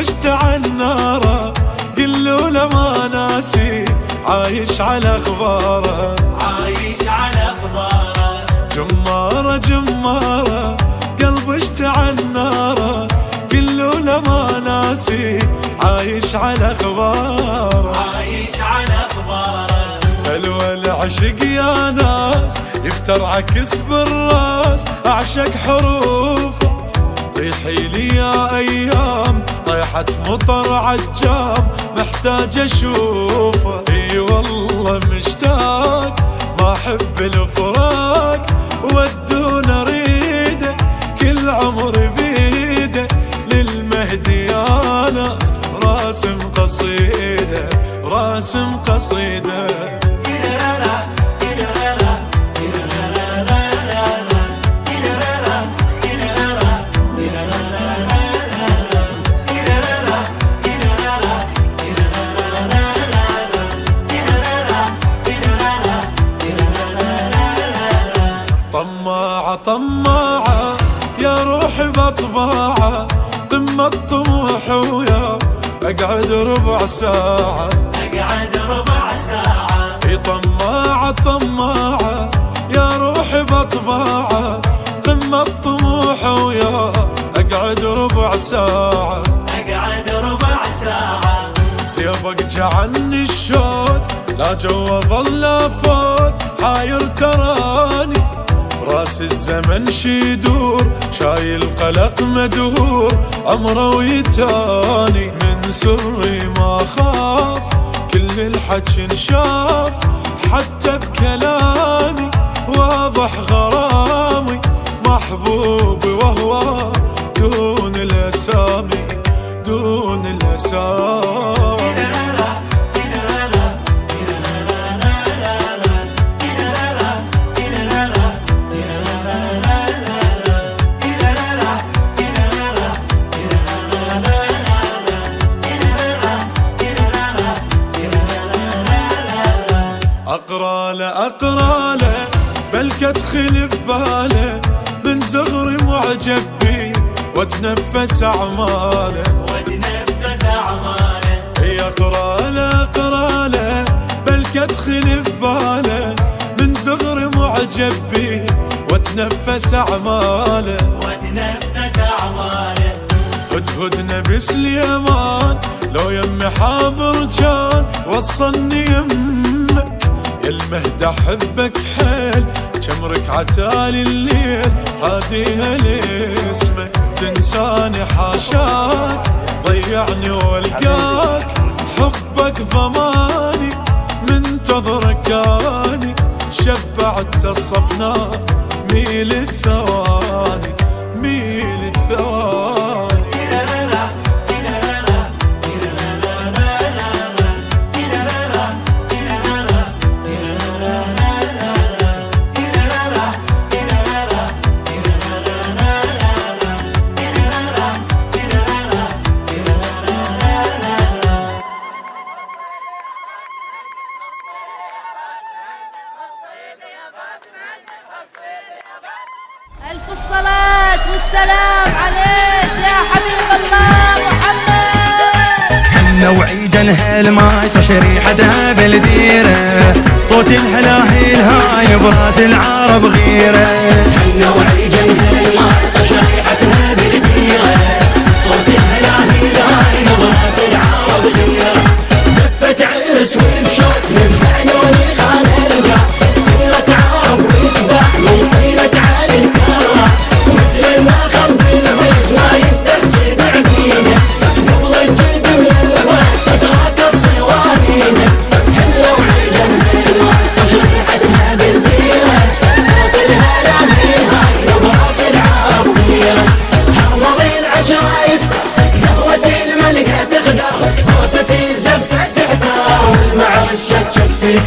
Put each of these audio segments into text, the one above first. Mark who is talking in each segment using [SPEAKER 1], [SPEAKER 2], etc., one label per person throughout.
[SPEAKER 1] قلبشت عالناره قلوا له ما ناسي عايش على اخباره
[SPEAKER 2] عايش على اخباره
[SPEAKER 1] جماره جماره قلبشت عالناره قلوا له ما ناسي عايش على اخباره
[SPEAKER 2] عايش على اخباره
[SPEAKER 1] حلوة العشق يا ناس يفتر عكس بالراس اعشق حروفه طيحي لي يا ايام طيحة مطر عجام محتاج اشوفه اي والله مشتاق ما احب الفراق ودونا اريده كل عمري بيده للمهدي يا ناس راسم قصيده راسم قصيده طماعة طماعة يا روحي بطباعة قمة طموح ويا اقعد ربع ساعة
[SPEAKER 2] اقعد ربع ساعة
[SPEAKER 1] اي طماعة طماعة يا روحي بطباعة قمة طموح ويا اقعد ربع ساعة
[SPEAKER 2] اقعد ربع ساعة
[SPEAKER 1] سيبك جعني الشوق لا جوا ظل فوق حاير تراني راس الزمن شي يدور شايل قلق مدهور عمره ويتاني من سري ما خاف كل الحكي انشاف حتى بكلامي واضح غرامي محبوبي وهو دون الاسامي دون الاسامي أقرأ له بلك أدخل بباله من صغري معجب بي واتنفس أعماله
[SPEAKER 2] واتنفس أعماله
[SPEAKER 1] أقرأ له بلك أدخل بباله من صغري معجب بي واتنفس أعماله
[SPEAKER 2] واتنفس أعماله
[SPEAKER 1] هدهد نبي سليمان لو يمي حاضر كان وصلني يمك يا المهدى احبك حيل كم ركعتالي الليل هاديها لاسمك تنساني حاشاك ضيعني والقاك حبك ضماني منتظرك اني شبعت الصفنا ميل الثواني ميل الثواني
[SPEAKER 3] ألف الصلاة والسلام عليك يا حبيب الله محمد.
[SPEAKER 4] حنا وعيدا هالماي تشريحتها بالديرة صوت الهلاهيل هاي براس العرب غيرة.
[SPEAKER 5] حنا وعيدا هالماي تشريحتها بالديرة صوت الهلاهيل هاي براس العرب غيرة. زفت عرس وبشوق من زعلوني خان الجار سيرة عرب ويسبح من طيلة على الكرة مثل النخل بالبيت ما يتسجد عبيده قبل الجد من الفرح تتراك الصوانينه. حنا وعيدا هالماي تشريحتها بالديرة صوت الهلاهيل هاي براس العرب غيرة. حرمض العشاء يفتح قهوة الملكة تخدر فرستي الزفة تحتار والمعشة تشفت.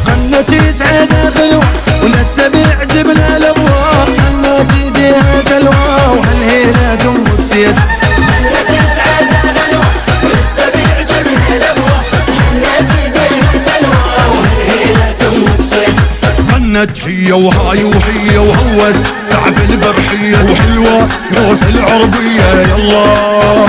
[SPEAKER 4] غنتي سعادة غلوة وللسبيع جبنا الابواب حنا جديها سلوى وهالهيلة دم بسيد.
[SPEAKER 5] غنتي سعادة غلوة وللسبيع جبنا الابواب حنا جديها سلوى وهالهيلة دم بسيد.
[SPEAKER 4] غنت هي وهاي وهي وهوس سعف البرحية وحلوة روس العربية يلا